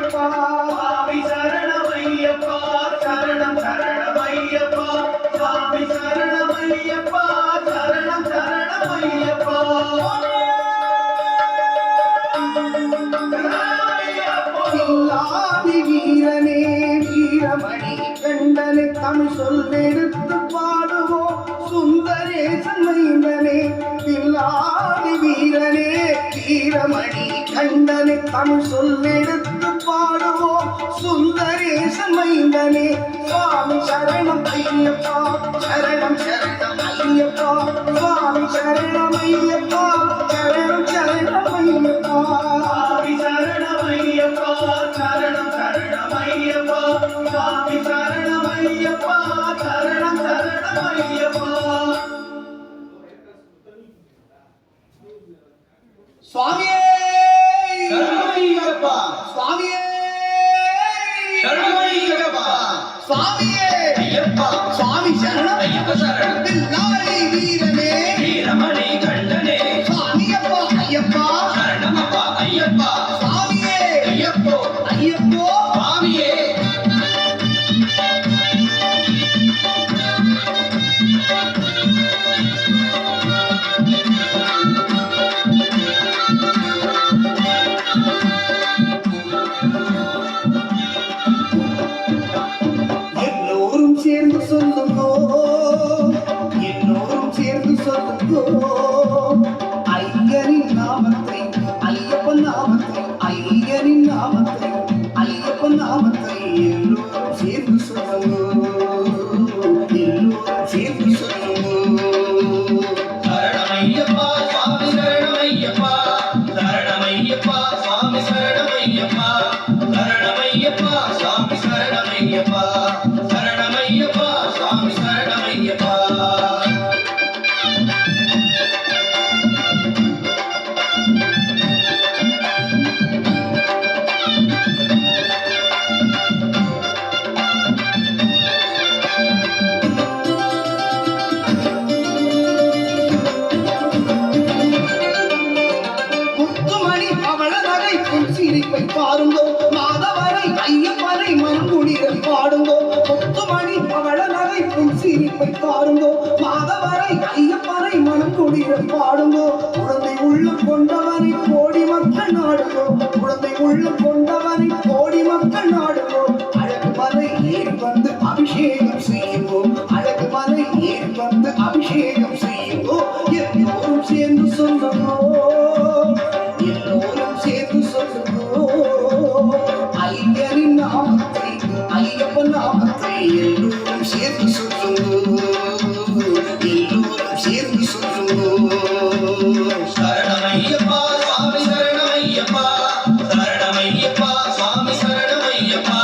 சரணமையப்பா சுவாமி சரணமையப்பா சரணம் சரணமையப்பா சுவாமி சரணமையப்பா சரணம் சரணமையப்பா இல்லாதி வீரனே வீரமணி கண்டனை தமிழ் சொல்லெடுத்து பாடுவோம் சுந்தரேசன் மைந்தனே இல்லாதி வீரனே வீரமணி கண்டனை தமிழ் சொல்லெடுத்து பாடுவோம் சுந்தரேசன் மைந்தனே சுவாமி சரணம் ஐயப்பா சரணம் சரணம் ஐயப்பா சுவாமி சரணம் ஐயப்பா சரணம் சரணம் ஐயப்பா சுவாமி சரணமையப்பா சரணம் சரணமையப்பா சுவாமி சரணமையப்பா சரணம் சரணமையப்பா சுவாமியே சரணமையப்பா சுவாமியே சரணமையப்பா சுவாமியே ஐயப்பா சுவாமி சரணம் ஐயப்ப சரணம் பில்லாரி வீரனே வீரமணி கண்டனே சுவாமியப்பா ஐயப்பா சரணமப்பா ஐயப்பா சுவாமியே ஐயப்போ ஐயப்போ சுவாமியே எல்லோரும் சேர்ந்து சொல்லுங்கோ எல்லோரும் சேர்ந்து சொல்லுங்கோ ஐயனின் நாமத்தை ஐயப்பன் நாமத்தை ஐயனின் நாமத்தை ஐயப்பன் நாமத்தை எல்லோரும் சேர்ந்து சொல்லுங்கோ எல்லோரும் சேர்ந்து சொல்லுங்கோ சரணமையப்பா சுவாமி சரணமையப்பா சரணமையப்பா சுவாமி சரணமையப்பா சரணமையப்பா சுவாமி சரணமையப்பா சரணமையப்பா சுவாமி சரணமையப்பா முத்துமணி பவள நகை சிரிப்பை பாருங்கோ மாதவரை ஐயப்பனை மண்குளிர பாடுங்கோ முத்துமணி பவள நகை சிரிப்பை பாருங்கோ மாதவரை ஐயப்பனை மண்குளிர பாடுங்கோ குழந்தை உள்ளம் கொண்டவனை கோடி மக்கள் நாடுங்கோ குழந்தை உள்ளம் கொண்டவனை கோடி மக்கள் நாடுங்கோ அழகு மலை ஏறி வந்து அபிஷேகம் செய்யுங்கோ அழகு மலை ஏறி வந்து அபிஷேகம் செய்யுங்கோ எல்லோரும் சேர்ந்து சொல்லுங்கோ எல்லோரும் சேர்ந்து சொல்லுங்கோ ஐயனின் நாமத்தை ஐயப்பன் நாமத்தை எல்லோரும் சேர்ந்து சொல்லுங்கோ எல்லோரும் சேர்ந்து சொல்லுங்கோ சரணமையப்பா சுவாமி சரணமையப்பா சரணமையப்பா சுவாமி சரணமையப்பா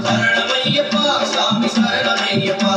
சரணமையப்பா சுவாமி சரணமையப்பா